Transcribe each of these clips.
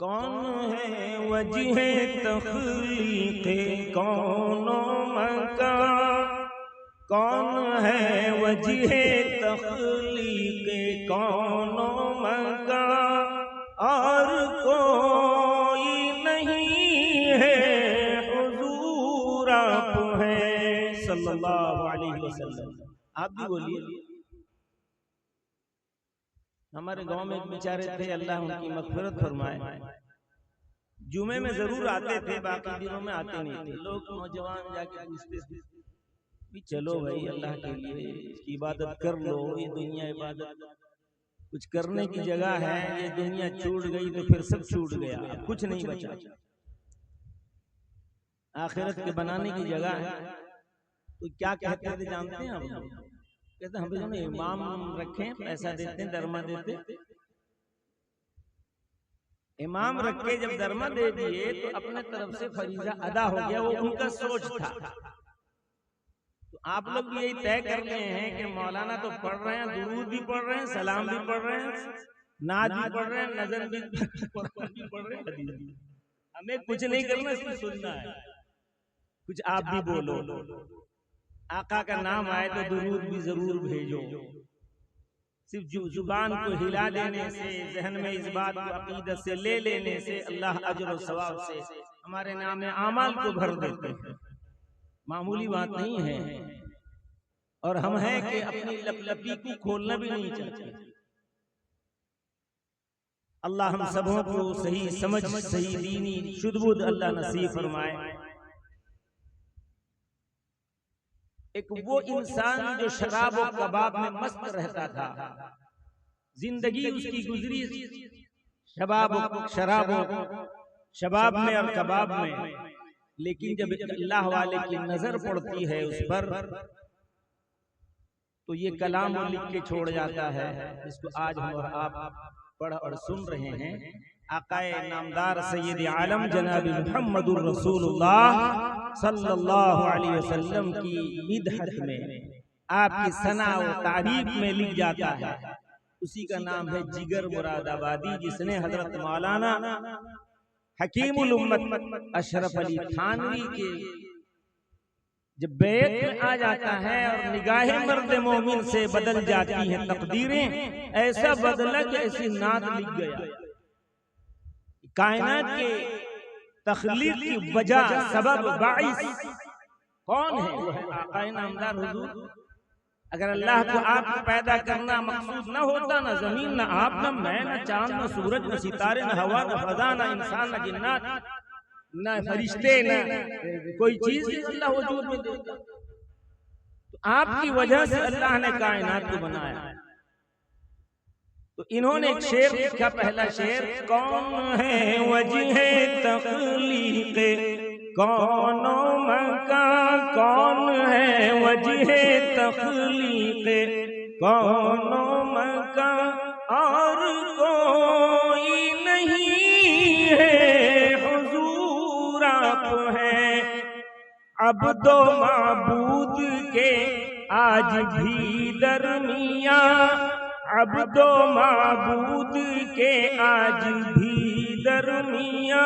कौन है वजह तख्लीक़ कौनो मका कौन है वजह तख्लीक़ कौनो मका और कोई नहीं है हुजूर आप हैं सल्लल्लाहु अलैहि वसल्लम। आप भी बोलिए। हमारे गांव में एक बेचारे थे, अल्लाह उनकी मग़फ़िरत फरमाए। जुमे में जरूर आते थे, बाकी दिनों में आते नहीं थे। लोग नौजवान जाके पूछते थे भी चलो भाई अल्लाह के लिए इसकी इबादत कर लो, ये दुनिया इबादत कुछ करने की जगह है, ये दुनिया छूट गई तो फिर सब छूट गया, कुछ नहीं बचा। आखिरत के बनाने की जगह है। तो क्या कहते थे जानते हैं हम लोग? कहते हम लोग इमाम रखें, पैसा देते, दरमा देते, इमाम रख के जब दरमा दे दिए तो अपने तरफ से फरीजा अदा हो गया। वो उनका सोच था। तो आप लोग भी यही तय कर रहे हैं कि मौलाना तो पढ़ रहे हैं, दुरूद भी पढ़ रहे हैं, सलाम भी पढ़ रहे हैं, नाद भी पढ़ रहे हैं, नजर भी पढ़ रहे हैं, हदीस भी। हमें कुछ नहीं करना, सिर्फ सुनना है। कुछ आप भी बोलो, आका का नाम आए तो दुरूद भी जरूर भेजो। सिर्फ जुबान को हिला देने से, जहन में इस बात को अकीदत से ले लेने से अल्लाह अजर और सवाब से हमारे नाम आमाल को भर देते हैं। मामूली बात नहीं है। और हम हैं कि अपनी लपलपी को खोलना भी नहीं चाहते। अल्लाह हम सबों को सही समझ, सही दीनी शुद्ध अल्लाह नसीब फरमाए। एक वो इंसान जो शराब और कबाब में मस्त रहता था, जिंदगी उसकी गुजरी शराब में और कबाब में, लेकिन जब अल्लाह वाले की नजर पड़ती है उस पर तो ये कलाम लिख के छोड़ जाता है, जिसको आज हम और आप पढ़ और सुन रहे हैं। आकाए नामदार सैयद आलम जनाब मुहम्मदुर रसूलुल्लाह सल्लल्लाहु अलैहि वसल्लम की मिदहत में, आपकी सना और तारीफ में लिख जाता है। उसी का नाम है जिगर मुरादाबादी, जिसने हजरत मौलाना हकीमुल उम्मत अशरफ अली थानवी के जब बैत में आ जाता है और निगाहे मर्द मोमिन से बदल जाती हैं तकदीरें, ऐसा बदला कि ऐसी नात लिख गया। कायनात के तख्लीक की वजह, सबब, बाइस कौन है? वो है आकाए नामदार हुजूर। अगर अल्लाह को आपको पैदा करना मकसूद न होता, ना जमीन, ना आप, ना मैं, ना चांद, ना सूरज, ना सितारे, ना हवा, ना फजा, ना इंसान, ना जिन्नात, ना फरिश्ते, ना कोई चीज अल्लाह वजूद में देता। तो आपकी वजह से अल्लाह ने कायनात को बनाया। तो इन्होंने एक शेर लिखा, पहला शेर, कौन है वजह तख्लीक कौनो मका, कौन है वजह तख्लीक कौनो मका, और कोई नहीं है हुजूर आप हैं। अब दो माबूद के आज भी दरमिया, अब दो माबूद के आज भी दरमिया,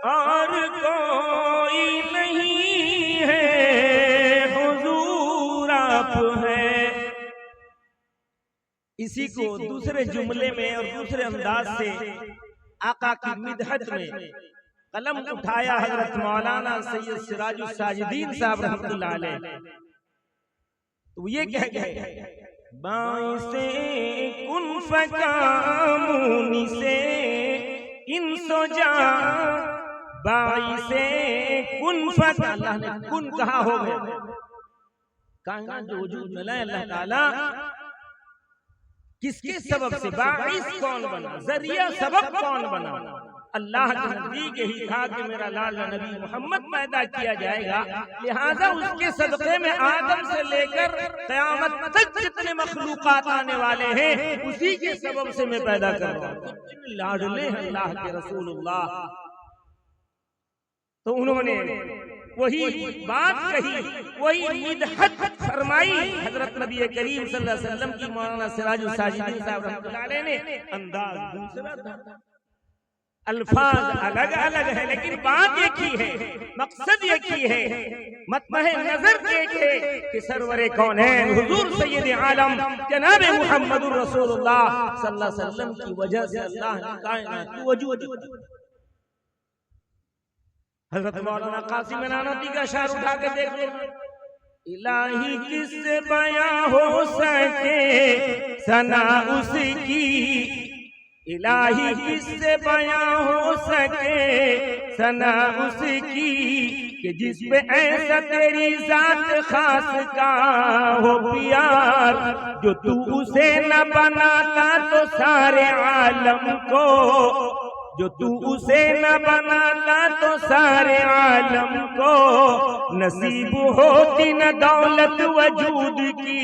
और कोई नहीं है हुजूर आप हैं। इसी को दूसरे जुमले में और दूसरे अंदाज से आका की मिदहत में कलम उठाया हजरत मौलाना सैयद सिराजुल साजिदीन साहब रहमतुल्लाह अलैह। तो ये कह गए, बाइसे कुन फकामुनी से इन सो जा, बाइसे कुन फका, अल्लाह ने कुन कहा हो गया, कायनात जो वजूद में लाए अल्लाह ताला किसके सबब से, बाइस कौन बना, जरिया सबब कौन बना? अल्लाह के नजदीक यही था कि मेरा लाल नबी मोहम्मद पैदा किया जाएगा, लिहाजा उसके सदक़े में आदम से लेकर क़यामत तक जितने मखलूक़ात आने वाले हैं उसी के सबब से मैं पैदा कर रहा हूँ। लाडले हैं अल्लाह के रसूलुल्लाह। तो उन्होंने वही बात कही, वही मिदहत फरमाई हजरत नबी करीम सल्लल्लाहु अलैहि वसल्लम की। मौलाना सिराजुल साजिदीन साहब रहमतुल्लाह अलैह ने अंदाज दूसरा था, अल्फाज अलग अलग है, लेकिन बात एक ही है, मकसद एक ही है, मतमहे नजर एक है कि सरवरे कौनैन हुजूर सैयद आलम जनाब मुहम्मदुर रसूलुल्लाह सल्लल्लाहु अलैहि वसल्लम की वजह से अल्लाह ने कायनात को वजूद। हजरत मौलाना कासिम नानवी का शार उठा के देख लो, इलाही किससे बयां हो सके सना उसकी, इलाही किससे बयां हो सके सना उसकी, कि जिस पे ऐसा तेरी जात खास का हो प्यार, जो तू उसे न बनाता तो सारे आलम को, जो तू उसे न बनाता तो सारे आलम को नसीब होती न दौलत वजूद की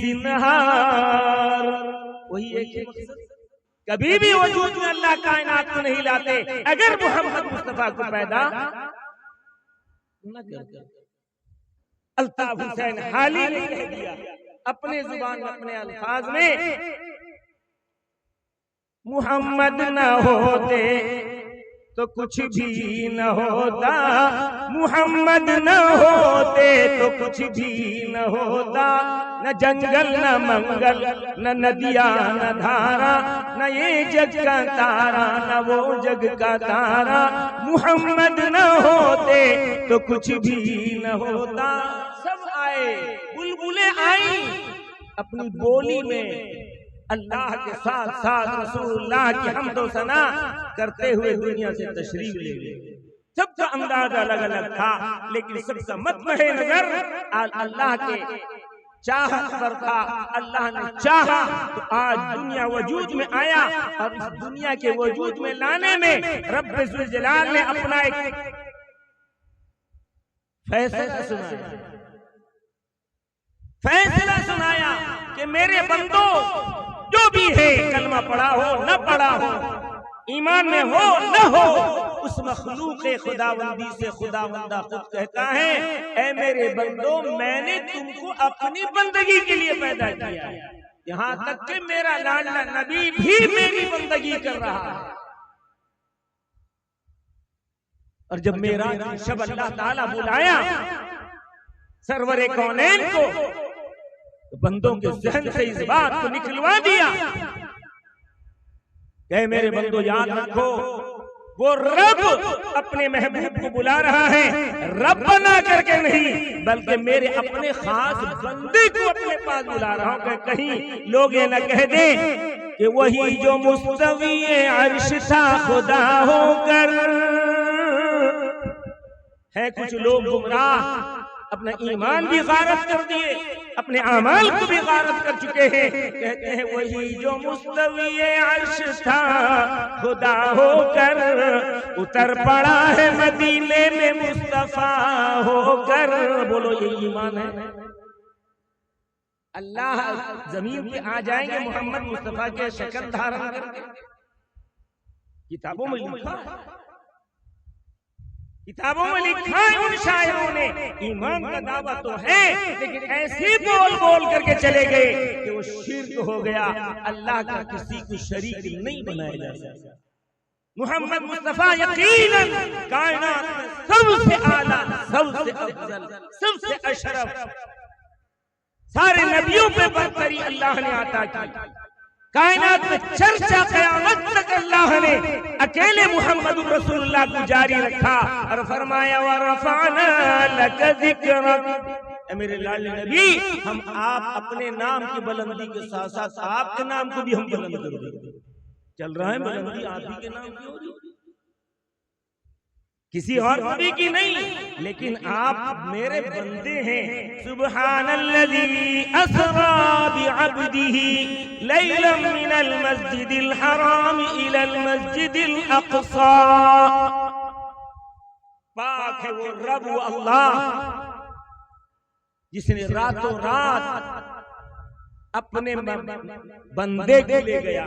जिन्हार। वही एक कभी भी वजूद में अल्लाह कायनात को नहीं लाते अगर मोहम्मद मुस्तफा को पैदा न करते। अल्ताफ हुसैन हाली ने कह दिया अपने जुबान में, अपने अल्फाज में, मुहम्मद न होते तो कुछ भी न होता, मुहम्मद न होते तो कुछ भी न होता, न जंगल न मंगल न नदिया न धारा, न ये जग का तारा न वो जग का तारा, मुहम्मद न होते तो कुछ भी न होता। सब आए, बुलबुलें आई अपनी बोली में अल्लाह के साथ साथ रसूलुल्लाह की हम्दो सना करते हुए दुनिया से तशरीफ ले गए। सबका अंदाज अलग अलग था, लेकिन सबका मतमहे नजर अल्लाह के चाहत पर था। अल्लाह ने चाहा तो आज दुनिया वजूद में आया, और इस दुनिया के वजूद में लाने में रब्बे ज़ुल जलाल ने अपना एक फैसला सुनाया कि मेरे बंदो जो भी है, कलमा पढ़ा हो न पढ़ा हो, ईमान में हो न हो, उस मखलूक खुदावंदी से खुदावंदा खुद कहता है, ऐ मेरे बंदो मैंने तुमको अपनी बंदगी के लिए पैदा किया है। यहाँ तक कि मेरा लाडला नबी भी मेरी बंदगी कर रहा है। और जब मेरा शब अल्लाह ताला बुलाया सरवरे कौनैन को, तो बंदों के जहन से इस बात को निकलवा दिया कि मेरे बंदो याद रखो, वो रब अपने महबूब को बुला रहा है, रब बना करके नहीं, बल्कि मेरे अपने खास बंदे को अपने पास बुला रहा हूं। कहीं लोग ये न कह दें कि वही जो मुस्तवी अर्श था खुदा होकर है। कुछ लोग गुमराह अपना ईमान भी गारत कर दिए, अपने आमाल को भी गारत कर चुके हैं। कहते हैं वही जो मुस्तवी अर्श था खुदा होकर उतर पड़ा है मदीने में मुस्तफा होकर। बोलो ये ईमान है? अल्लाह जमीन पे आ जाएंगे मोहम्मद मुस्तफा के शक्ल धारण करके, किताबों में लिखा है, किताबों में लिखा है उन शायरों ने। ईमान का दावा तो है, लेकिन ऐसे बोल बोल करके चले गए कि वो शिर्क हो गया। अल्लाह का किसी को शरीक नहीं बनाया जा सकता। मोहम्मद मुस्तफा यकीनन कायनात में सबसे आला, सबसे अफजल, सबसे अशरफ, सारे नबियों पे बरतरी अल्लाह ने अता की। कायनात में चर्चा क़यामत तक अल्लाह ने अकेले मोहम्मद रसूलुल्लाह को जारी रखा और फरमाया वरफ़अना लक ज़िक्रक। मेरे लाल नबी, हम आप अपने नाम की बुलंदी के साथ साथ आपके नाम को भी हम बुलंद कर देंगे। चल रहा है बुलंदी आप ही के नाम की हो रही, किसी और नबी की नहीं, लेकिन आप मेरे बंदे हैं। सुब्हानल्लज़ी अस्रा बिअब्दिही लैलन मिनल मस्जिदिल हराम इलल मस्जिदिल अक़सा। पाक है वो रब, वो अल्लाह जिसने रातों रात अपने बंदे को ले गया,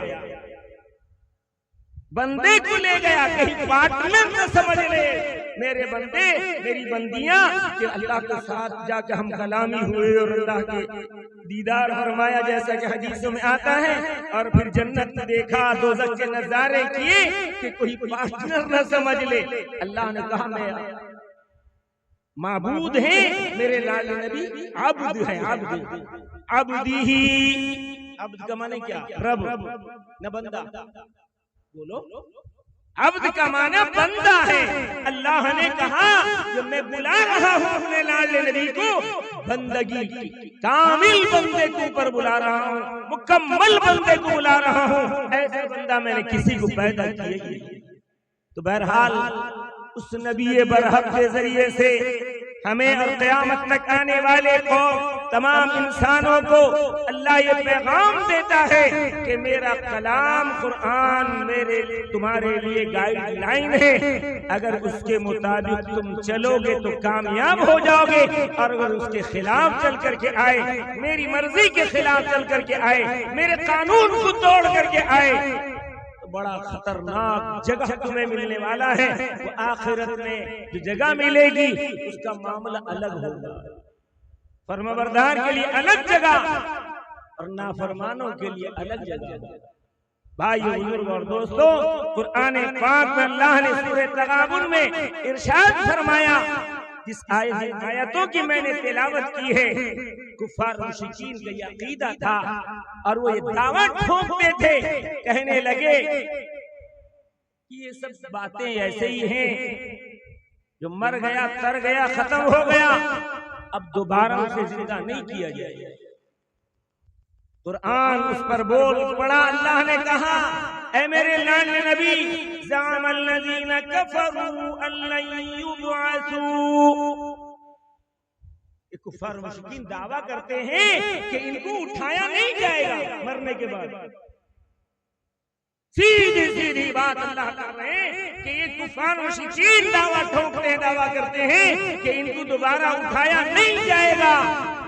बंदे को ले गया। कहीं पार्टनर न समझ ले मेरे बंदे, मेरी बंदियां, कि अल्लाह के साथ जाकर हम कलामी हुए और अल्लाह के दीदार फरमाया, जैसा कि हदीसों में आता है। और फिर जन्नत में देखा, दोज़ख के नजारे किए, कि कोई पार्टनर न समझ ले। अल्लाह ने कहा मैं माबूद है, मेरे लाल नबी अब्द है, अब्द अब्दी ही। अब्द का माने क्या? रब न बंदा। बोलो, अब्द का माना बंदा है। अल्लाह ने कहा कि मैं बुला रहा हूं अपने लाल नबी को बंदगी की, कामिल बंदे के ऊपर बुला रहा हूं, मुकम्मल बंदे को बुला रहा हूं। ऐसा बंदा मैंने किसी को पैदा किया। तो बहरहाल उस नबी बरहक के जरिए से हमें और क़यामत तक आने वाले को तमाम इंसानों को अल्लाह ये पैगाम देता है कि मेरा कलाम कुरान मेरे तुम्हारे लिए गाइडलाइन है। अगर उसके मुताबिक तुम चलोगे तो कामयाब हो जाओगे, और अगर उसके खिलाफ चल करके आए, मेरी मर्जी के खिलाफ चल करके आए, मेरे कानून को तोड़ करके आए, बड़ा खतरनाक जगह तुम्हें मिलने वाला है। वो आखिरत में जो जगह मिलेगी उसका मामला अलग होगा। फर्माबरदार के लिए अलग जगह और नाफरमानों के लिए अलग जगह। भाइयों, बुजुर्ग और दोस्तों, कुरान पाक में अल्लाह ने सूरह तगाबुन में इरशाद फरमाया, जिस आयतों की मैंने तिलावत की है, कुफार मुशरिकीन का ये अकीदा था और वो ये दावा ठोकते थे, कहने लगे कि ये सब बातें ऐसे ही हैं, जो मर गया तर गया खत्म हो गया, अब दोबारा उसे जिंदा नहीं किया जाएगा। कुरान उस पर बोल पड़ा। अल्लाह ने कहा, ऐ मेरे लाडले नबी, ज़अमल लज़ीना कफ़रू अल्लन युबअसू, ये कुफ़ार मुशरिकीन दावा करते हैं कि इनको उठाया नहीं जाएगा मरने के बाद। सीधी सीधी बात अल्लाह कर रहे हैं कि ये कुफार मुशरिकीन दावा ठोकते हैं, दावा करते हैं कि इनको दोबारा उठाया नहीं जाएगा।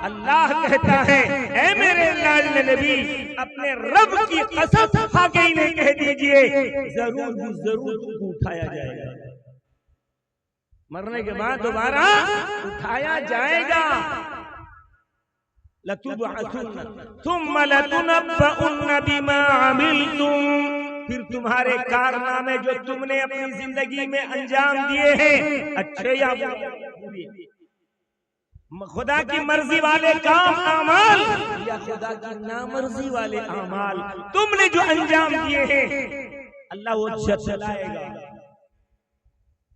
अल्लाह कहता है, ऐ मेरे लाडले नबी, अपने रब की कसम खा के इन्हें कह दीजिए, जरूर तुमको उठाया जाएगा, मरने के बाद दोबारा उठाया जाएगा। लतुबअसुन्न थुम्मा लतुनब्बउन्न बिमा अमिलतुम, फिर तुम्हारे कारनामे जो तुमने अपनी जिंदगी में अंजाम दिए हैं, अच्छे या बुरे, खुदा की मर्जी वाले काम अमाल या खुदा की नामर्जी वाले अमाल, तुमने जो अंजाम दिए हैं, अल्लाह वो जतलाएगा।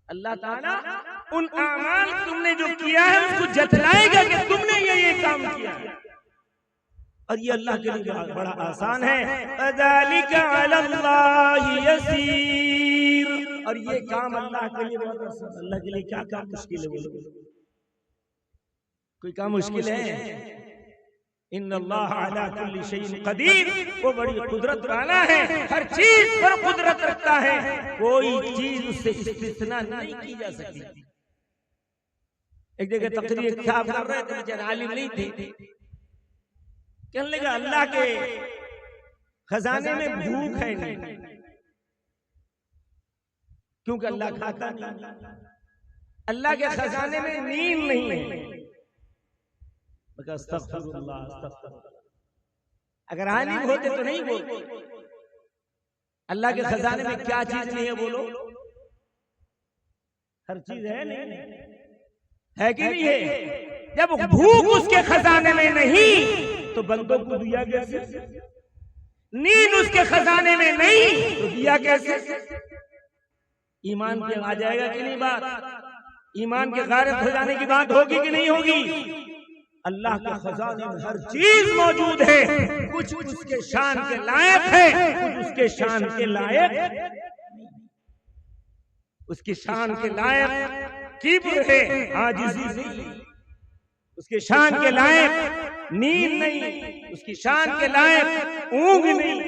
अल्लाह ताला उन अमाल तुमने जो किया है उसको जतलाएगा कि तुमने ये काम किया है। और ये अल्लाह के लिए बड़ा आसान है। ज़ालिका अलल्लाहि यसीर, और ये काम अल्लाह के लिए बहुत आसान। अल्लाह के लिए क्या काम मुश्किल है? बोलो, कोई काम मुश्किल है? इन्नल्लाह अला कुल्ली शैइन कदीर, वो बड़ी कुदरत वाला है, हर चीज पर कुदरत रखता है, कोई चीज उससे इस्तिस्ना नहीं की जा सकती। एक जगह तकरीर साहब कर रहे थे, बेचारे आलिम नहीं थे, कहने लगा अल्लाह के खजाने में भूख है नहीं, क्योंकि अल्लाह खाता नहीं। अल्लाह के खजाने में नींद नहीं है। अस्तग़फिरुल्लाह, अस्तग़फिरुल्लाह। अगर आलिम होते तो नहीं बोलते। अल्लाह के खजाने में क्या चीज नहीं है? बोलो, हर चीज है, नहीं है कि नहीं है? जब भूख उसके खजाने में नहीं तो बंदों को दिया कैसे? नींद उसके खजाने में नहीं तो दिया कैसे? ईमान पे आ जाएगा कि नहीं बात? ईमान के गारत हो जाने की बात होगी कि नहीं होगी? अल्लाह के खजाने में हर चीज मौजूद है, कुछ उसके शान के लायक है, कुछ उसके शान के लायक, उसकी शान के लायक किब्र है, आजिज़ी नहीं, उसके शान के लायक नींद नहीं, उसकी शान के लायक ऊंघ नहीं।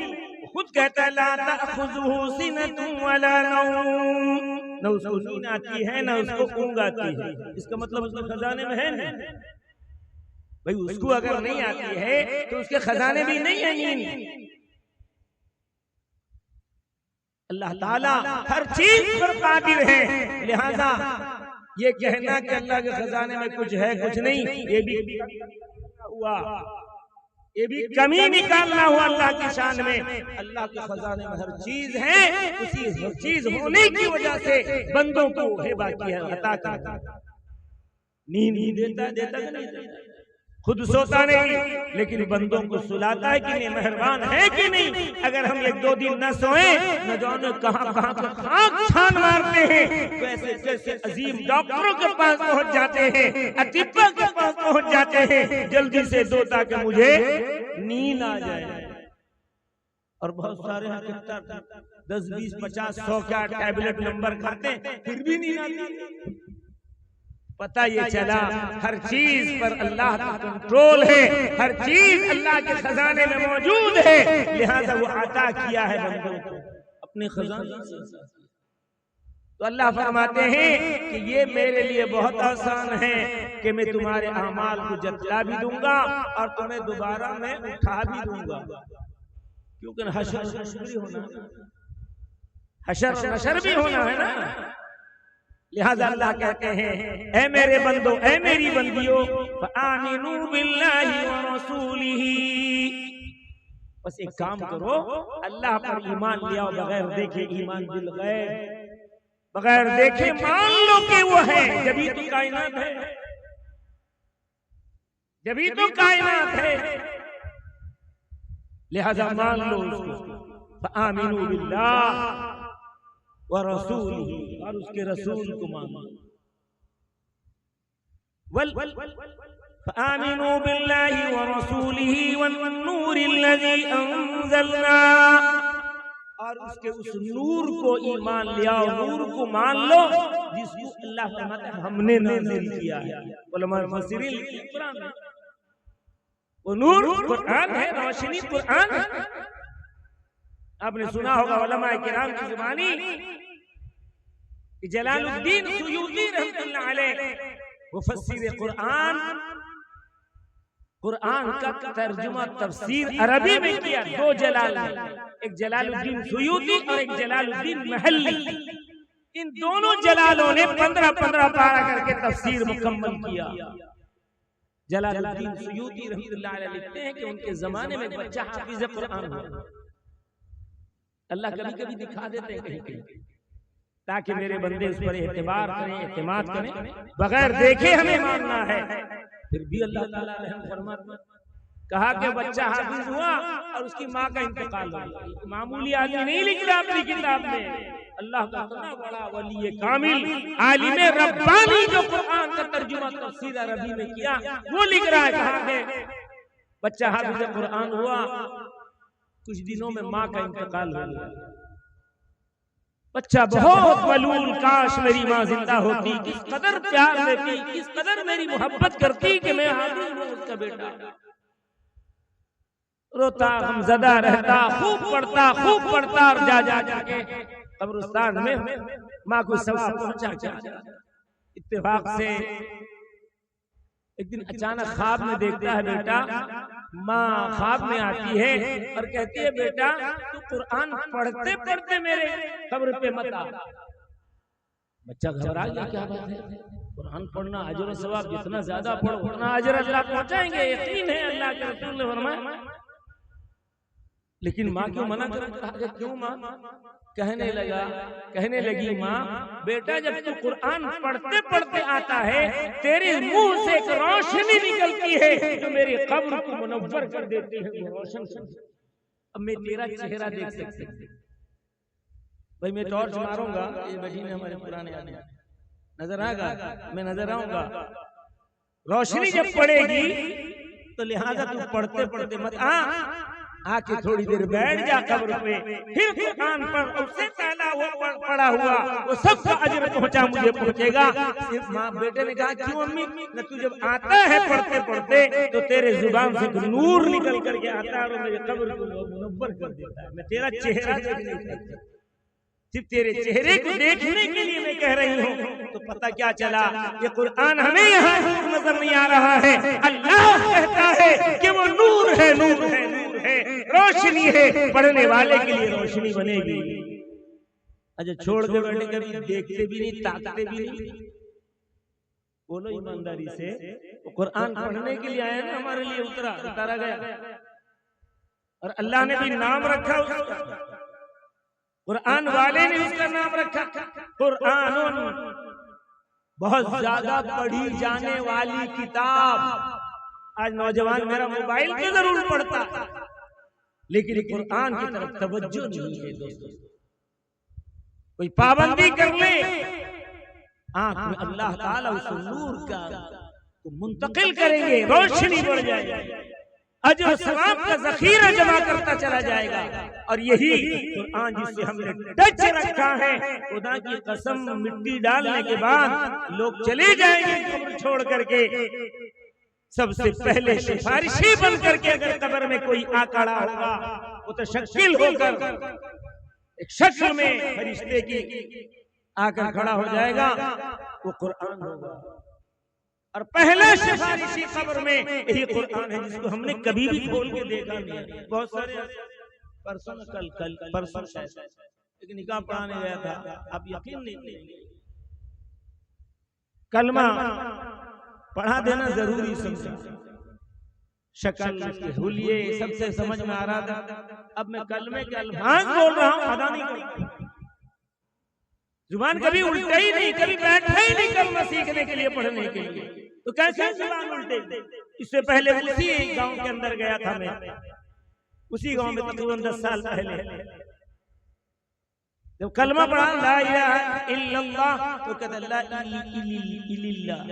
खुद कहता है, ला तअखुज़ुहु सिनतुन वला नौम, न उसको नींद आती है न उसको ऊंघ आती है। इसका मतलब उसके खजाने में है नहीं। भाई उसको अगर नहीं आती है तो उसके खजाने भी नहीं है नींद। अल्लाह ताला हर चीज पर कादिर है, लिहाजा ये कहना कि अल्लाह के खजाने में कुछ है कुछ नहीं, ये भी हुआ, ये भी कमी निकालना हुआ अल्लाह की शान में। अल्लाह के खजाने में हर चीज है, उसी हर चीज होने की वजह से बंदों को हिबा की है, अता करता। नींद नहीं देता, देता नहीं देता, खुद सोता नहीं लेकिन बंदों को सुलाता है कि नहीं? मेहरबान है कि नहीं? अगर हम एक दो दिन न सोए, न जाने कहां कहां से खाक छान मारते हैं, कैसे कैसे अजीम डॉक्टरों के पास पहुंच जाते हैं, अतिब्बा के पास पहुंच जाते हैं, जल्दी से दो ताकि मुझे नींद आ जाए। और बहुत सारे 10, 20, 50, 100 क्या टैबलेट नंबर खाते हैं, फिर भी नींद आती। पता ये चला हर चीज पर अल्लाह का कंट्रोल है, हर चीज अल्लाह के खजाने में मौजूद है, लिहाजा वो अता किया है बंदों को अपने खजाने से। तो अल्लाह फरमाते हैं कि ये मेरे लिए बहुत आसान है कि मैं तुम्हारे अमाल को जतला भी दूंगा और तुम्हें दोबारा मैं उठा भी दूंगा, क्योंकि हशर भी होना, हशर नशर भी होना है ना। लिहाजा अल्लाह कहते हैं, ऐ मेरे बंदो, ऐ मेरी बंदियों, आमिनू बिल्लाहि व रसूलिही, बस एक काम करो, अल्लाह पर ईमान ले आओ, बगैर देखे ईमान बिल गैर, बगैर देखे मान लो कि वो है, जभी तो कायनात है, जभी तो कायनात है, लिहाजा मान लो उसको। आमिनू बिल्लाह व रसूलिही, और उसके रसूल को मानो। आमिनू बिल्लाहि व रसूलिही वन नूरिल्लज़ी अंज़लना, और उसके उस नूर को ईमान ले आओ, नूर को मान लो जिसको अल्लाह फरमाता है हमने नाज़िल किया है। उलमा मुफस्सिरीन लिखते कुरान में, वो नूर कुरान है, रोशनी कुरान है। आपने सुना होगा उलमा किराम की जुबानी, जलालुद्दीन सुयूती रहमतुल्लाह अलैह मुफस्सिर कुरान, कुरान का तर्जुमा तफसीर अरबी में किया दो जलाल ने, एक जलालुद्दीन सुयूती और एक जलालुद्दीन महल्ली। इन दोनों जलालों ने 15-15 पारा करके तफसीर मुकम्मल किया। जलालुद्दीन सुयूती रहमतुल्लाह अलैह लिखते हैं कि उनके जमाने में बच्चा हाफिज कुरान हुआ। अल्लाह कभी कभी दिखा देते हैं कहीं ताकि मेरे बंदे उस पर एतबार करें, एतमाद करें, बगैर देखे हमें मानना है। फिर भी अल्लाह ताला रहम फरमाता, कहा कि बच्चा हाफिज हुआ और उसकी माँ का इंतकाल हो गया। मामूली आदमी नहीं लिखा अपनी किताब में, अल्लाह का इतना बड़ा वली कामिल आलिम रब्बानी जो कुरान का तर्जुमा तफसीर अरबी में किया, वो लिख रहा है, कहा है बच्चा हाफिज कुरान हुआ, कुछ दिनों में माँ का इंतकाल हो गया। बच्चा बहुत मलूल, काश मेरी माँ जिंदा होती, किस कदर प्यार देती, किस कदर मेरी मोहब्बत करती कि मैं हाफिज हूं उसका बेटा। रोता गमज़दा रहता, खूब पढ़ता और जा जाके कब्रिस्तान में माँ को सवाब पहुंचा। इत्तेफाक से एक दिन अचानक ख्वाब में देखता है बेटा, माँ ख्वाब में आती है और कहती है बेटा तू कुरान पढ़ते पढ़ते मेरे कब्र पे मत आ। बच्चा घबरा गया, क्या बात है, कुरान पढ़ना अजर और सवाब जितना ज्यादा पढ़ो उतना अजर अल्लाह पहुंचाएंगे, यकीन है अल्लाह के रसूल ने फरमाया। लेकिन माँ क्यों मना कर, कहा क्यों माँ? कहने लगी माँ, बेटा जब तू कुरान पढ़ते पढ़ते आता है तेरे मुंह से एक रोशनी निकलती है जो मेरी कब्र को मुनव्वर कर देती है, वो रोशन। अब मैं तेरा चेहरा देख सकती हूँ। भाई मैं टॉर्च मारूंगा, ये मदीने हमारे पुराने आने नजर आएगा, मैं नजर आऊंगा, रोशनी जब पड़ेगी तो लिहाजा तू पढ़ते पढ़ते मत आके थोड़ी देर बैठ जा कब्र पे, फिर कुरान पढ़, उससे पहला वो पढ़ा हुआ वो सबका अजर पहुंचा मुझे पहुंचेगा। सिर्फ माँ बेटे ने कहा क्यों अम्मी? न तू जब आता है पढ़ते पढ़ते तो तेरे जुबान से नूर निकल करके आता है और मेरे कब्र को मुनव्वर कर देता है। मैं तेरा चेहरा देख नहीं सकता, सिर्फ तेरे चेहरे को देखने के लिए मैं कह रही हूँ। तो पता क्या चला, ये कुरान हमें यहाँ नजर नहीं आ रहा है, अल्लाह कहता है कि वो नूर है, नूर है, नूर है, रोशनी है, पढ़ने वाले के लिए रोशनी बनेगी। अच्छा छोड़ के बैठे, कभी देखते भी नहीं, ताकते भी नहीं। बोलो ईमानदारी से, वो कुरान पढ़ने के लिए आया ना, हमारे लिए उतारा गया और अल्लाह ने भी नाम रखा उसका, कुरान वाले ने उसका नाम रखा कुरान, बहुत ज्यादा पढ़ी जाने वाली किताब। आज नौजवान मेरा मोबाइल पे जरूर पढ़ता लेकिन कुरान की तरफ तवज्जो नहीं है दोस्तों। कोई पाबंदी कर ले, आंख में अल्लाह ताला उस नूर का तो मुंतकिल करेंगे, रोशनी बढ़ जाएगी, अजर सवाब का जखीरा जमा करता चला जाएगा। और यही कुरान जिससे हमने टच रखा है, खुदा की कसम मिट्टी डालने के बाद लोग चले जाएंगे कब्र छोड़ करके, सबसे पहले सिफारिशी बन करके अगर कब्र में कोई आ खड़ा होगा वो तो शक्ल होकर एक शक्ल में फरिश्ते की आकर खड़ा हो जाएगा, वो कुरान होगा। और पहला सिफारिशी कब्र में यही कुरान है जिसको हमने कभी भी खोल के देखा नहीं है। बहुत सारे परसों एक निकाह पढ़ाने गया था, आप यकीन नहीं करेंगे, कलमा पढ़ा देना जरूरी समझा, शक्ल हुलिये सबसे समझ में आ रहा था। अब मैं कलमे के अल्फाज बोल रहा हूं, अदा नहीं करता, जुबान कभी उल्टा ही नहीं, कभी बैठा ही नहीं कलमा सीखने के लिए, पढ़ने के लिए, तो कैसे जुबान उल्टे। इससे पहले उसी गांव के अंदर गया था मैं, उसी गांव में तकरीबन 10 साल पहले जब कलमा पढ़ा ला इलाहा इल्लल्लाह, तो कहता ला इल्लल्लाह।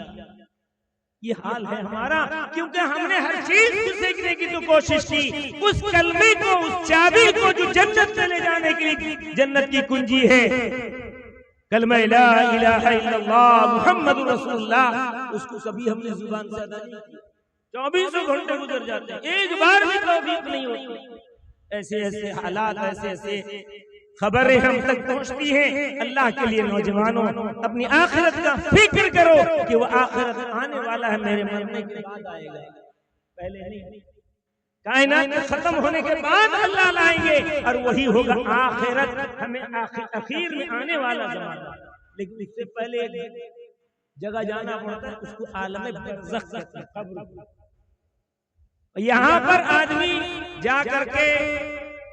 ये हाल है हमारा, क्योंकि हमने हर चीज को सीखने की तो कोशिश की, उस कलमे को, उस चाबी को जो जन्नत में ले जाने के लिए जन्नत की कुंजी है, कलमा ला इलाहा इल्लल्लाह मुहम्मदुर रसूलुल्लाह, उसको कभी हमने जुबान से अदा नहीं किया। 24 घंटे गुजर जाते हैं, एक बार भी तौफीक नहीं होती। ऐसे ऐसे हालात, ऐसे ऐसे खबरें हम तक पहुंचती हैं। अल्लाह के लिए नौजवानों, अपनी आखिरत का फिक्र करो कि वो आखिरत आने वाला है, मेरे मरने के बाद आएगा, पहले नहीं। कायनात खत्म होने के बाद अल्लाह लाएंगे, और वही होगा आखिरत, हमें आखिर में आने वाला जमाना। लेकिन इससे पहले जगह जाना पड़ता है, उसको आलम बरज़ख कहते हैं, कब्र। यहाँ पर आदमी जा करके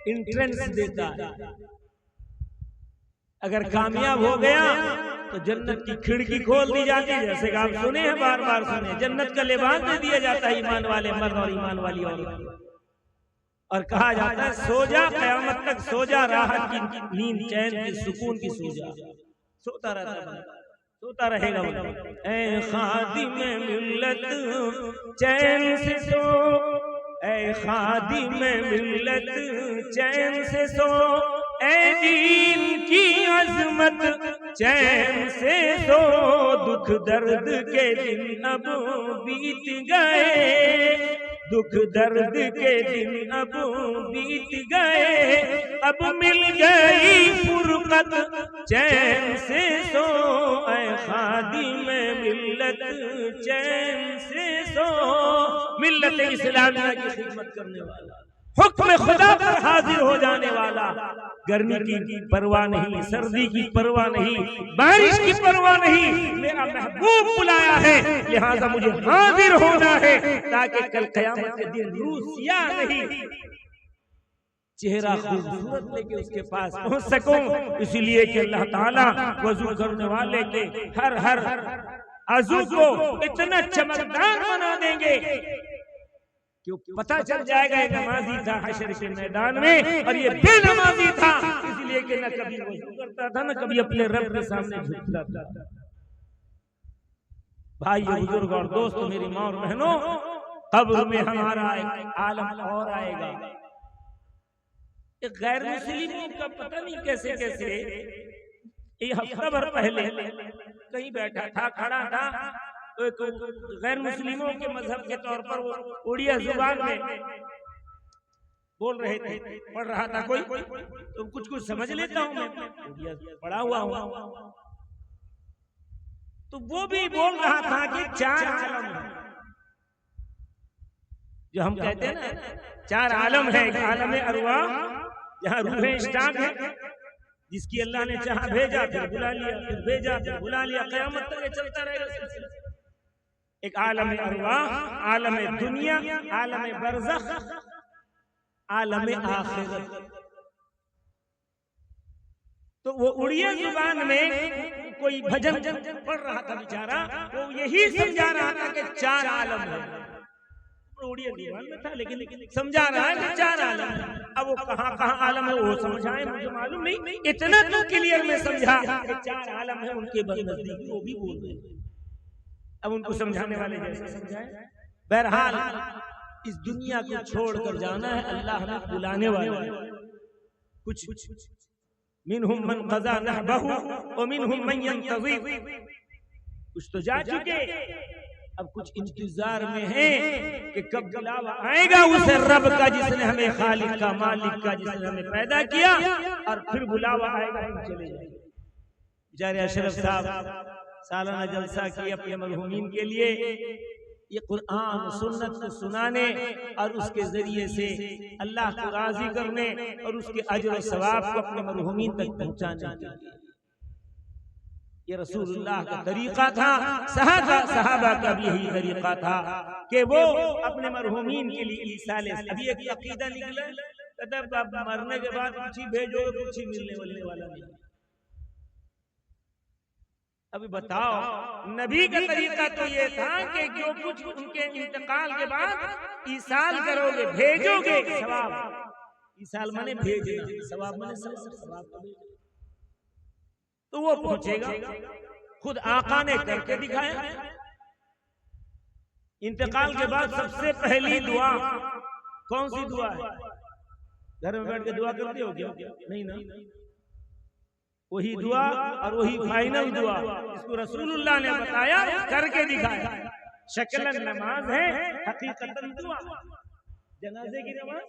एंट्रेंस देता है, अगर कामयाब हो गया तो जन्नत की खिड़की खोल दी जाती है, जैसे कि आप सुने हैं, बार बार सुने, जन्नत का लिबास दे दिया जाता है ईमान वाले मर्द और ईमान वाली औरत, और कहा जाता है सो जा, क़यामत तक सो जा, राहत की नींद, चैन की, सुकून की सो जा, सोता रहता है, सोता रहेगा वो। ऐ खादिम मिल्लत चैन से सो, ऐ खादिम मिल्लत चैन से सो, ऐ दीन की अजमत चैन से सो, दुख दर्द के दिन अब बीत गए, दुख दर्द के दिन अब बीत गए, अब मिल गई फुरकत चैन से सो, ऐ खादिम मिल्लत चैन से सो। मिल्लत इस्लामिया की खिदमत करने वाला, हुक्म खुदा पर हाजिर हो जाने वाला, गर्मी की परवाह नहीं, सर्दी की परवाह नहीं, बारिश की परवाह नहीं, मेरा महबूब बुलाया है, लिहाजा मुझे हाजिर होना है, ताकि कल क़यामत के दिन रूसिया नहीं, चेहरा खूबसूरत लेके उसके पास पहुंच सकूं। इसलिए कि अल्लाह ताला वजू करने वाले के हर हर अज़ू को इतना चमकदार बना देंगे कि पता चल जाएगा ये नमाजी था हशर के मैदान में, और ये बेनमाजी था, इसलिए कि न कभी वज़ू करता था, न कभी अपने रब के सामने झुकता था। भाई बुजुर्ग और दोस्त, मेरी माँ और बहनों, कब्र में हमारा एक आलम और आएगा। एक गैर मुस्लिमों का पता नहीं कैसे कैसे, ये हफ्ता भर पहले कहीं बैठा था, खड़ा था, तो एक गैर मुस्लिमों के मजहब के तौर पर वो उड़िया जुबान में बोल रहे थे, पढ़ रहा था कोई, तो कुछ कुछ समझ लेता हूँ मैं, उड़िया पढ़ा हुआ हूँ। तो वो भी बोल रहा था कि 4 आलम है, जो हम कहते हैं ना 4 आलम है। एक आलम अरवा, जहाँ रूहें स्टार्ट है, जिसकी अल्लाह ने चाहा भेजा, फिर बुला लिया, फिर भेजा, फिर बुला लिया, क़यामत तक चलता रहेगा। एक आलम अरवा, आलम दुनिया, आलम बरज़ख, आलम आखिरत। तो वो उड़िया जुबान में कोई भजन पढ़ रहा था बेचारा, वो यही समझा रहा था कि 4 आलम है। उड़िया जुबान में था, लेकिन समझा रहा है कि 4 आलम है। अब वो कहाँ आलम है वो समझाए, मुझे मालूम नहीं, इतना तो क्लियर में समझा कि 4 आलम है उनके नजदीक, वो भी बोल रहे हैं। अब उनको समझाने वाले जैसे समझाए। बहरहाल इस दुनिया को छोड़कर जाना है, अल्लाह हमें बुलाने वाला है। कुछ मिनहुम मन क़ज़ा नहबहु व मिनहुम मन यंतज़िर, कुछ तो जा चुके, अब कुछ इंतजार में हैं कि कब बुलावा आएगा उस रब का जिसने हमें, खालिक का, मालिक का, जिसने हमें पैदा किया, और फिर बुलावा आएगा हम चले जाएंगे। बेचारे अशरफ साहब सालाना जलसा किए अपने मरहूमीन के लिए, ये कुरान सुन्नत को सुनाने और उसके जरिए से अल्लाह को राजी करने और उसके अजर और सवाब को अपने मरहूमीन तक पहुंचाने के लिए। ये रसूलुल्लाह का तरीका था, सहाबा का भी यही तरीका था कि वो अपने मरहूमीन के लिए ईसाले। अभी एक अकीदा निकला, कहता मरने के बाद कुछ ही भेजो, कुछ ही मिलने वाला नहीं। अभी बताओ, नबी का तरीका तो ये था कि जो कुछ उनके इंतकाल के बाद ईसाल करोगे, भेजोगे, सवाब। ईसाल माने भेजना, सवाब माने सवाब, तो वो पहुंचेगा। खुद आका ने करके दिखाया। इंतकाल के बाद सबसे पहली दुआ कौन सी दुआ है? घर में बैठ के दुआ करते हो क्या? नहीं ना। वही दुआ और वही फाइनल दुआ इसको रसूलुल्लाह ने बताया, करके दिखाया। शक्लन नमाज है, हकीकतन दुआ। जनाजे की नमाज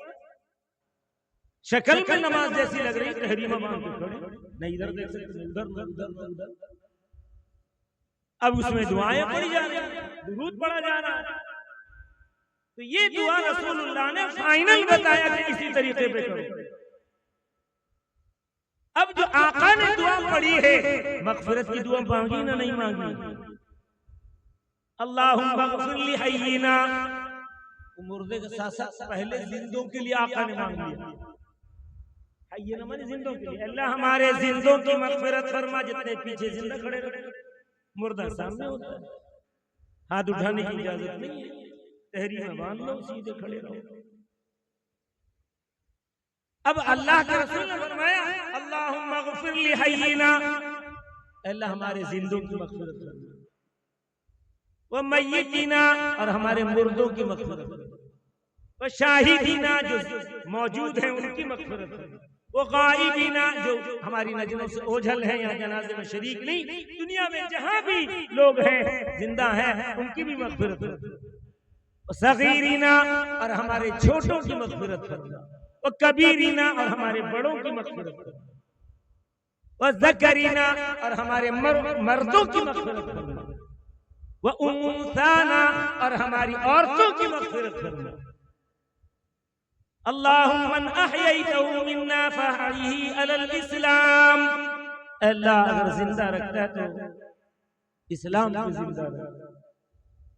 शक्ल में नमाज जैसी लग रही, तहरीमा बांध के खड़े, नहीं इधर देख सकते, उधर। अब उसमें दुआएं पढ़ी जा रही, दुरूद पढ़ा जा रहा है। तो ये दुआ रसूलुल्लाह ने फाइनल बताया कि इसी तरीके पे करो। अब जो आका ने दुआ पढ़ी है, मगफिरत की दुआ मांगी ना नहीं मांगी? अल्लाहुम्मा गफिर ली हय्यिना, मुर्दे के साथ साथ पहले जिंदों के लिए आका ने मांग लिया। हय्यिना माने जिंदों के लिए, अल्लाह हमारे जिंदों की मगफिरत फरमा। जितने पीछे जिंदा खड़े रहे, मुर्दा सामने होता है, हाथ उठाने की इजाजत नहीं है, तहरीर में बांध लो, सीधे खड़े रहो। अब अल्लाह के रसूल ने फरमाया अल्लाहुम्मा गफिर ली हय्यिना, अल्लाह हमारे जिंदों की मगफिरत फरमा, व मय्यितिना, और हमारे मुर्दों की मगफिरत, व शाहिदीना, जो मौजूद हैं उनकी मगफिरत, वो गायबीना, जो हमारी नजरों से ओझल है, यहाँ जनाजे में शरीक नहीं, दुनिया में जहां भी लोग हैं, जिंदा हैं, उनकी भी मगफिरत, सगीरीना, और हमारे छोटों की मगफिरत फरमा, और कबीरीना, और हमारे बड़ों की मगफिरत फरमा, और ज़करीना, और हमारे मर्दों की मगफिरत फरमा, व उन्साना, और हमारी औरतों की मगफिरत फरमा। अल्लाहुम्मा मन अहयैतहु मिन्ना फअहयिही अलल इस्लाम, अल्लाह अगर जिंदा रखता है तो इस्लाम को जिंदा रखता,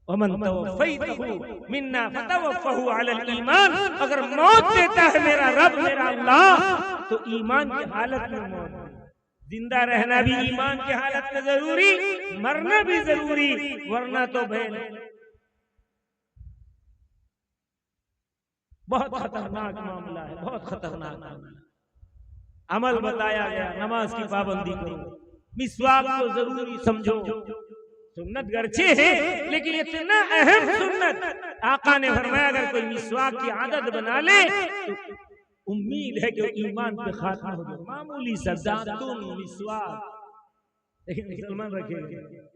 वमन तवफ़ैतहु मिन्ना फतवफ़हु अलल ईमान, अगर मौत देता है मेरा रब, मेरा अल्लाह, तो ईमान की हालत में मौत। जिंदा रहना भी ईमान की हालत में जरूरी, मरना भी जरूरी, वरना तो बहुत खतरनाक मामला है, बहुत खतरनाक मामला। अमल बताया गया, नमाज की पाबंदी करो, मिसवाक को जरूरी समझो। सुन्नत गर्चे है, लेकिन इतना अहम सुन्नत आका ने फरमाया अगर कोई मिसवाक की आदत बना ले तो उम्मीद है कि ईमान पे खात्मा हो जाए। मामूली सा दातुन मिसवाक, लेकिन मुसलमान रखेंगे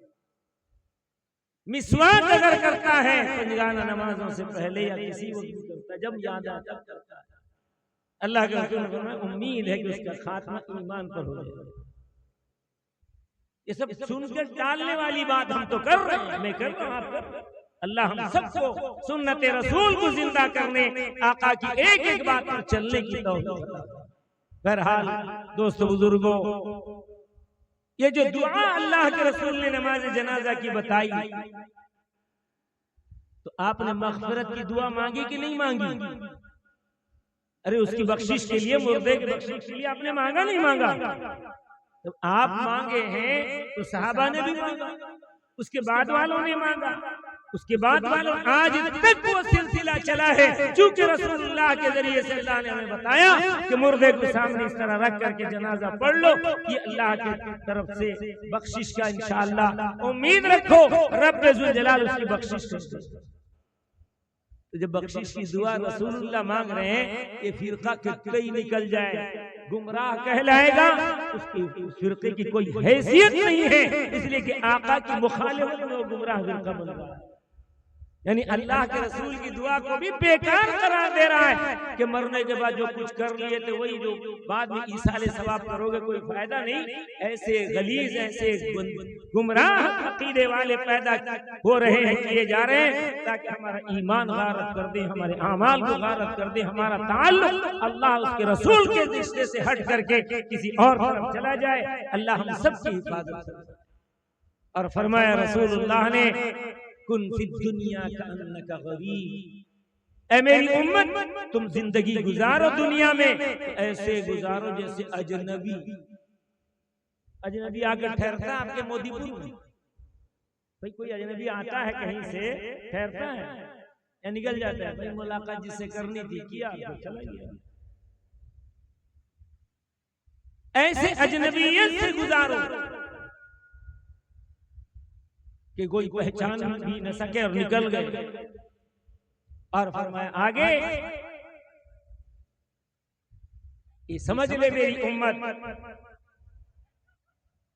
मिसवाक अगर करता है पंजगाना नमाजों से पहले या किसी वक्त करता, जब याद आता करता है, अल्लाह के रसूल ने फरमाया उम्मीद है कि उसका खात्मा ईमान पर हो जाए। ये सब सुनकर टालने वाली बात हम तो कर रहे हैं, मैं कर रहा हूं, आप कर रहे हैं। अल्लाह हम सबको सुन्नत रसूल को जिंदा करने, आका की एक एक बात पर चलने की तौफीक। बहरहाल दोस्तों बुजुर्गों, ये जो दुआ अल्लाह के रसूल ने नमाज जनाजा की बताई, तो आपने मग़फ़िरत की दुआ मांगी कि नहीं मांगी? अरे उसकी बख्शिश के लिए, मुर्दे की बख्शिश के लिए आपने मांगा नहीं मांगा? तो आप मांगे हैं तो सहाबा ने भी मांगा, उसके बाद वालों ने मांगा, उसके बाद वालों, आज तक वो सिलसिला चला है। चूंकि रसूलुल्लाह के जरिए से अल्लाह ने हमें बताया कि मुर्दे को सामने इस तरह रख करके जनाजा पढ़ लो, ये अल्लाह की तरफ से बख्शिश का इंशाअल्लाह उम्मीद रखो, रब्बे ज़ुल जलाल उसकी बख्शिश करे। तो जब बख्शिश की दुआ रसूलुल्लाह मांग रहे हैं, ये फिरका कहीं निकल जाए, गुमराह कहलाएगा, उसकी फिरके की कोई हैसियत नहीं है, इसलिए कि आका की मुखालिफत में वो गुमराह फिरका बन रहा है। यानी अल्लाह के रसूल की दुआ को भी बेकार करार दे रहा है कि मरने के बाद जो कुछ कर लिए थे वही जो बाद में ईसाले सवाब करोगे, कोई फायदा नहीं। ऐसे गलीज, ऐसे गुमराह अकीदे वाले पैदा हो रहे हैं, किए जा रहे हैं, ताकि हमारा ईमान गारत कर दे, हमारे आमाल को गारत कर दे, हमारा ताल्लुक अल्लाह उसके रसूल के रिश्ते से हट करके किसी और तरफ चला जाए। अल्लाह हम सबकी हिफाजत करे। और फरमाया रसूलुल्लाह ने, कुन फी दुनिया कअन्नका गरीब, ऐ मेरी उम्मत तुम जिंदगी गुजारो दुनिया में ऐसे गुजारो जैसे अजनबी। अजनबी आकर ठहरता है आपके मोदीपुर में? भाई कोई अजनबी आता है कहीं से, ठहरता है या निकल जाता है? भाई मुलाकात जिससे करनी थी किया, चला गया। ऐसे अजनबियत से गुजारो कि कोई पहचान भी न सके और निकल गए। और फरमाया आगे, ये समझ ले मेरी उम्मत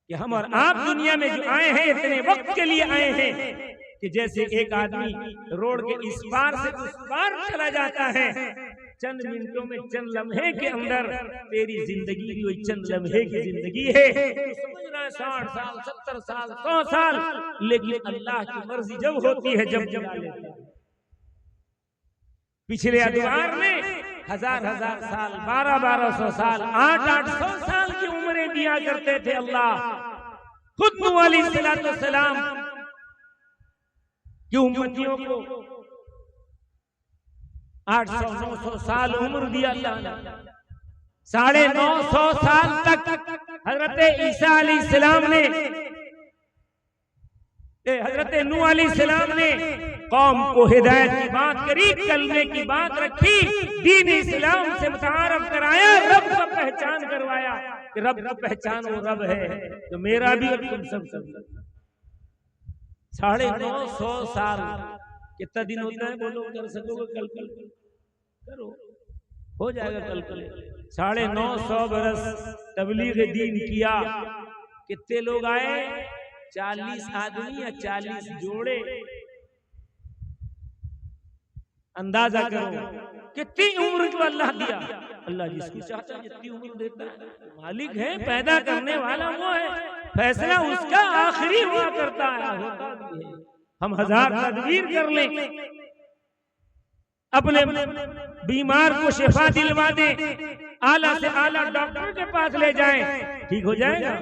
कि हम और आप दुनिया में जो आए हैं इतने वक्त के लिए आए हैं कि जैसे एक आदमी रोड के इस पार से उस पार चला जाता है, चंद मिनटों में, चंद लम्हे के अंदर तेरी जिंदगी भी वही चंद लम्हे की जिंदगी है। समझ रहा है 60 साल 70 साल 100 साल, लेकिन अल्लाह की मर्जी जब होती है जब जब लेते हैं। पिछले अदवार में 1000 साल 1200 साल 800 साल की उम्रें दिया करते थे अल्लाह। खुद नूह अलैहिस्सलाम की उम्मतियों को 800-900 साल उम्र दिया अल्लाह ने। 950 साल तक हजरत ईसा अलैहिस्सलाम ने, हजरत नूह अलैहिस्सलाम ने कौम को हिदायत की बात करी, कलमे की बात रखी, दीन इस्लाम से मुतारफ कराया, रब का पहचान करवाया कि रब का पहचान वो रब है जो मेरा भी और तुम सब। 950 साल कितना दिन होता है बोलो? कर सकोगे? कल करो, हो जाएगा कल। 950 बरस तबलीग दीन किया। कितने लोग आए? 40 आदमी या 40 जोड़े। अंदाजा करो कितनी उम्र को अल्लाह दिया। अल्लाह जिसको चाहता है जितनी उम्र देता है, मालिक है, पैदा करने वाला वो है, फैसला उसका आखिरी हुआ करता है, होता भी है। हम 1000 तदबीर कर लें, अपने बीमार को शिफा दिलवा दें, आला से आला डॉक्टर के पास ले जाएं, ठीक हो जाएगा।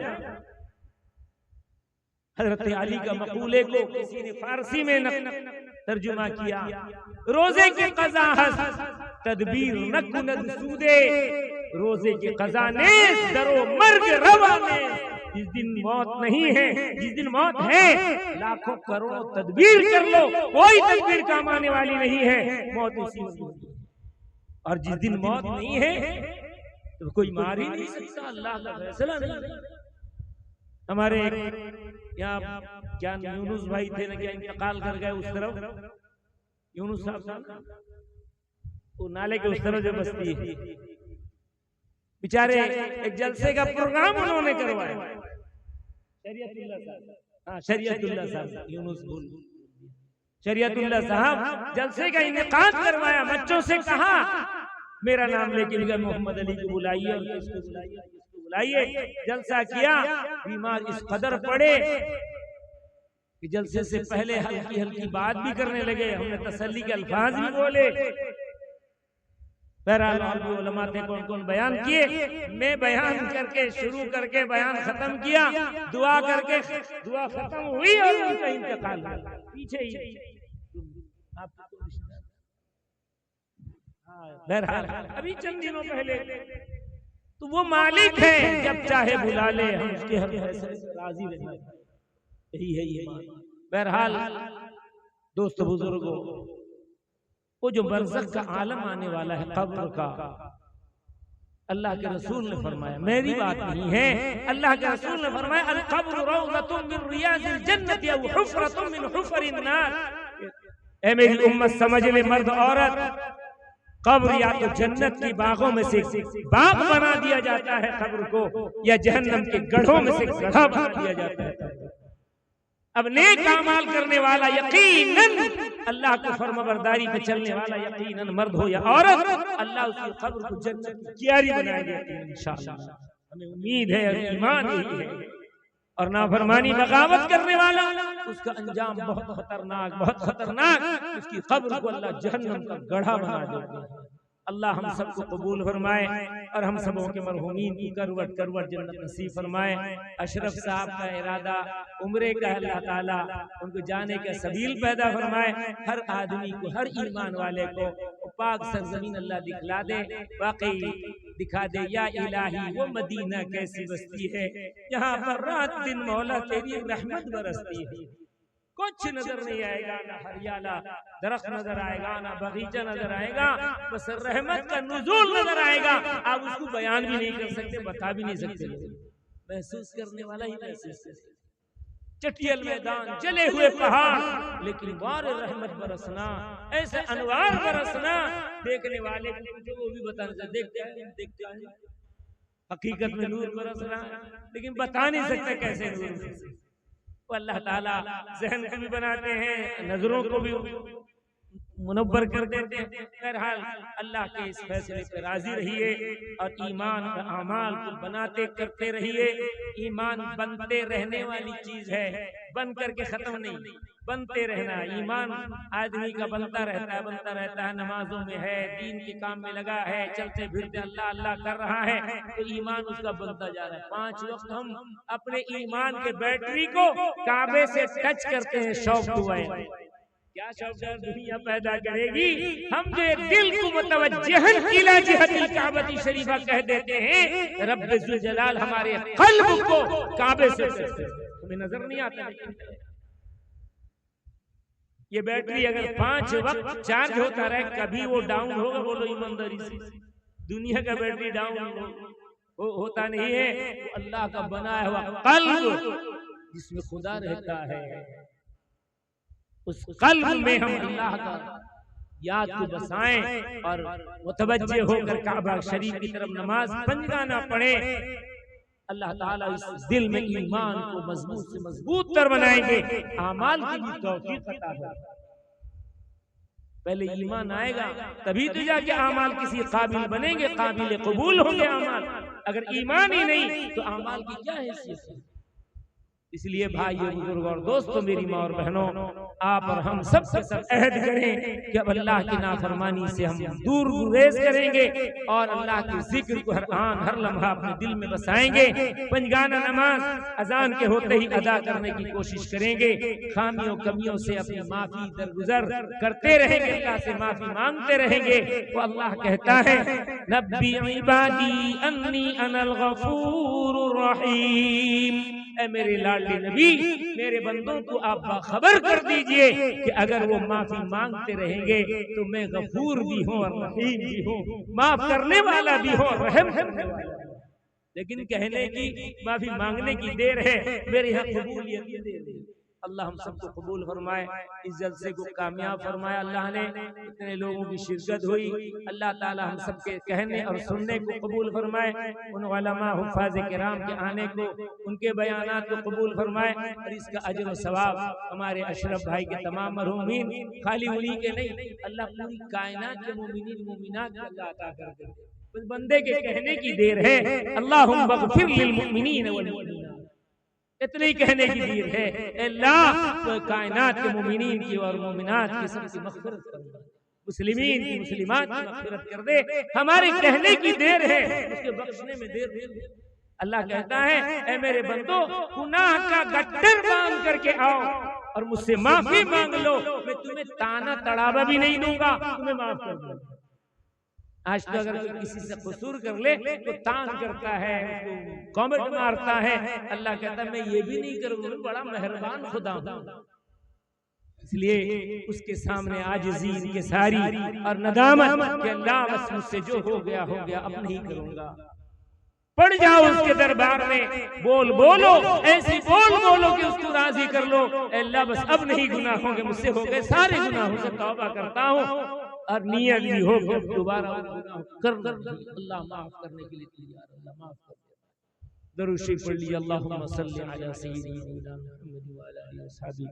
हजरत अली का मकूले को किसी ने फारसी में तर्जुमा किया, रोजे के कज़ा हस तदबीर न कुनद सूदे, रोजे के कज़ा ने दरो मर्ग रवा में। जिस दिन मौत नहीं है, जिस दिन मौत है, लाखों करोड़ों तदबीर कर लो, कोई तदबीर काम आने वाली नहीं है, मौत उसी में। और जिस दिन मौत नहीं है तो कोई मार ही नहीं सकता, अल्लाह का फैसला नहीं। हमारे यहाँ क्या यूनुस भाई थे ना, क्या इंतकाल कर गए उस तरफ, यूनुस साहब वो नाले के उस तरफ जो बस्ती है, बेचारे एक जलसे का प्रोग्राम उन्होंने करवाया। शरीयतुल्लाह साहब, यूनुस शरीयतुल्लाह साहब जलसे का इनेकाद करवाया। बच्चों से कहा मेरा नाम लेके मोहम्मद अली को बुलाइए और किसको बुलाइए, बुलाइए। जलसा किया, बीमार इस कदर पड़े कि जलसे से पहले हल्की हल्की बात भी करने लगे, हमने तसल्ली के अल्फाज भी बोले। बहरहाल और भी उलमा थे, कौन कौन बयान किए, मैं बयान करके शुरू करके बयान खत्म किया, दुआ करके दुआ खत्म हुई और उनका इंतकाल पीछे ही। बहरहाल अभी चंद दिनों पहले, तो वो मालिक है, जब चाहे बुला ले, हम उसके हर फैसले से राजी रहना, यही है ये। बहरहाल दोस्त बुजुर्गों, वो जो बरज़ख का आलम आने वाला है कब्र का, अल्लाह के रसूल ने फरमाया, मेरी बात नहीं है, अल्लाह के रसूल ने फरमाया, अल कब्र रौज़तुम मिन रियाज़िल जन्नति अव हुफ़रतुम मिन हुफ़रिन नार। ऐ मेरी उम्मत समझ ले, मर्द औरत, कब्र या तो जन्नत की बागों में से बाग बना दिया जाता है कब्र को, या जहन्नम के गढ़ों में से गड्ढा बना दिया जाता है। अब नेक अमाल करने वाला यकीनन अल्लाह को फर्माबरदारी पे चलने वाला, यकीनन मर्द हो या औरत, अल्लाह उसकी कब्र को जन्नत की क्यारी बनाएगा इंशाअल्लाह। हमें उम्मीद है और ईमान यही है। और नाफरमानी बगावत करने वाला, उसका अंजाम बहुत खतरनाक, बहुत खतरनाक। उसकी कब्र को अल्लाह जहन्नम का गड्ढा बना देता है। अल्लाह हम सबको कबूल फरमाए और हम सबों के मरहूमीन की करवट करवट जन्नत नसीब फरमाए। अशरफ साहब का इरादा उम्रे का, अल्लाह ताला उनको जाने का सबील पैदा फरमाए। हर आदमी को, हर ईमान वाले को पाक सरजमीन अल्लाह दिखला दे, वाकई दिखा दे। या इलाही वो मदीना कैसी बस्ती है, यहाँ पर रात दिन मौला तेरी रहमत बरसती है। कुछ नजर नहीं आएगा, ना हरियाला दरख्त नजर आएगा, ना बगीचा नजर आएगा, बस रहमत का नुज़ूल नजर आएगा। आप उसको बयान भी नहीं कर सकते, बता भी नहीं सकते, महसूस करने वाला ही महसूस करे। चटियल मैदान, जले हुए पहाड़, लेकिन बार रहमत बरसना, ऐसे अनवार बरसना, देखने वाले को वो भी बताना देखते हैं हकीकत में नूर बरस रहा है, लेकिन बता नहीं सकते कैसे नूर। वो अल्लाह ताला ज़हन को भी बनाते हैं, नजरों को भी मुनव्वर कर देते हैं। बहरहाल अल्लाह के इस फैसले पर राजी रहिए और ईमान और अमाल को बनाते करते रहिए। ईमान बनते रहने वाली चीज है, बन करके खत्म नहीं, बनते रहना। ईमान आदमी का बनता रहता है, नमाजों में है, दीन के काम में लगा है, चलते फिरते अल्लाह अल्लाह कर रहा है, तो ईमान उसका बनता जा रहा है। 5 वक्त हम अपने ईमान के बैटरी को काबे से टच करते हैं, शौक दुआएं। क्या शौक दुनिया पैदा करेगी, हम जो दिल को मुतवज्जिहन इला जिहतिल काबती शरीफा कह देते हैं, रब्ब ज़ुल जलाल हमारे क़ल्ब को काबे से हमें नजर नहीं आता। ये बैटरी अगर 5 वक्त चार्ज होता रहे, कभी वो डाउन होगा? बोलो ईमानदारी से, दुनिया का बैटरी डाउन होता नहीं है। वो अल्लाह का बनाया हुआ क़ल्ब जिसमें खुदा रहता है, उस क़ल्ब में हम अल्लाह का याद को बसाएं और मुतवज्जे होकर काबा शरीफ की तरफ नमाज पंजगाना पढ़े। अल्लाह ताला इस दिल में ईमान को मजबूत से मजबूत तर बनाएंगे, अमाल की भी तौफीक अता हो। पहले ईमान आएगा तभी तो जाके अमाल किसी काबिल बनेंगे, काबिल कबूल होंगे अमाल। अगर ईमान ही नहीं तो अमाल की क्या हैसियत है? इसलिए भाइयों, बुजुर्ग और दोस्तों, मेरी माँ और बहनों, आप और हम सब के सब अहद करें कि अब अल्लाह की नाफरमानी से हम दूर गुरेज करेंगे और अल्लाह के जिक्र को हर आन हर लम्हा अपने दिल में बसाएंगे। पंजगाना नमाज अजान के होते ही अदा करने की कोशिश करेंगे। खामियों कमियों से अपनी माफी दरगुजर करते रहेंगे, अल्लाह से माफी मांगते रहेंगे। वो अल्लाह कहता है, नब्बी इबादी अन्नी अनल गफूरुर रहीम। ऐ मेरे लाडले नबी, मेरे बंदों को आप बाखबर कर दीजिए कि अगर वो माफी मांगते रहेंगे तो मैं गफूर भी हूँ और रहीम भी हूँ, माफ करने वाला भी हूँ, रहम करने वाला। लेकिन कहने की, माफी मांगने की देर है, मेरे यहाँ कबूलियत की देर है। अल्लाह हम सबको कबूल फरमाए, इस जलसे को कामयाब फरमाए। अल्लाह ने इतने लोगों की शिरकत हुई, अल्लाह ताला हम सबके कहने और सुनने को कबूल फरमाए। उन उलमा हुफ़ाज़ किराम के आने को, उनके बयानात को कबूल फरमाए और इसका अजर और सवाब हमारे अशरफ भाई के तमाम मरहूमीन, खाली उन्हीं के नहीं, अल्लाह पूरी कायनात के मोमिनीन मोमिनात को अल्लाह अता कर दे। उस बंदे के कहने की देर है, अल्लाहुम्मा अग़फ़िर लिल मुमिनीन वल मुमिनात, इतने ही कहने की देर है। अल्लाह तो कायनात के मोमिनीन की और मोमिनात की सबकी मग़फ़िरत कर दे, मुस्लिमीन की मुस्लिमात की मग़फ़िरत कर दे। हमारे कहने की देर है, उसके बख्शने में देर नहीं। अल्लाह कहता है, ऐ मेरे बंदो, गुनाह का गट्टर बांध करके आओ और मुझसे माफी मांग लो, मैं तुम्हें ताना तड़ावा भी नहीं दूंगा, तुम्हें माफ कर दूंगा। आज तो अगर कोई किसी से कसूर कर ले तो तान करता है, कमेंट मारता है। अल्लाह कहता है, मैं ये भी नहीं करूंगा, बड़ा मेहरबान खुदा हूं। इसलिए उसके सामने आजिज़ी की सारी और नदामत कि अल्लाह बस मुझसे जो हो गया, अब नहीं करूंगा। पड़ जाओ उसके दरबार में, बोलो ऐसी बोलो कि उसको राजी कर लो। अल्लाह बस अब नहीं गुनाह होंगे, मुझसे हो गए सारे गुनाहों से तौबा करता हूँ और नियत भी हो दोबारा कर अल्लाह माफ करने के लिए तैयार। अल्लाह माफ कर दे। दरूद शरीफ पढ़ लीजिए, अल्लाहुम्मा सल्ली अला सय्यिदिना मुहम्मद व अला आलिहि व सहाबिहि।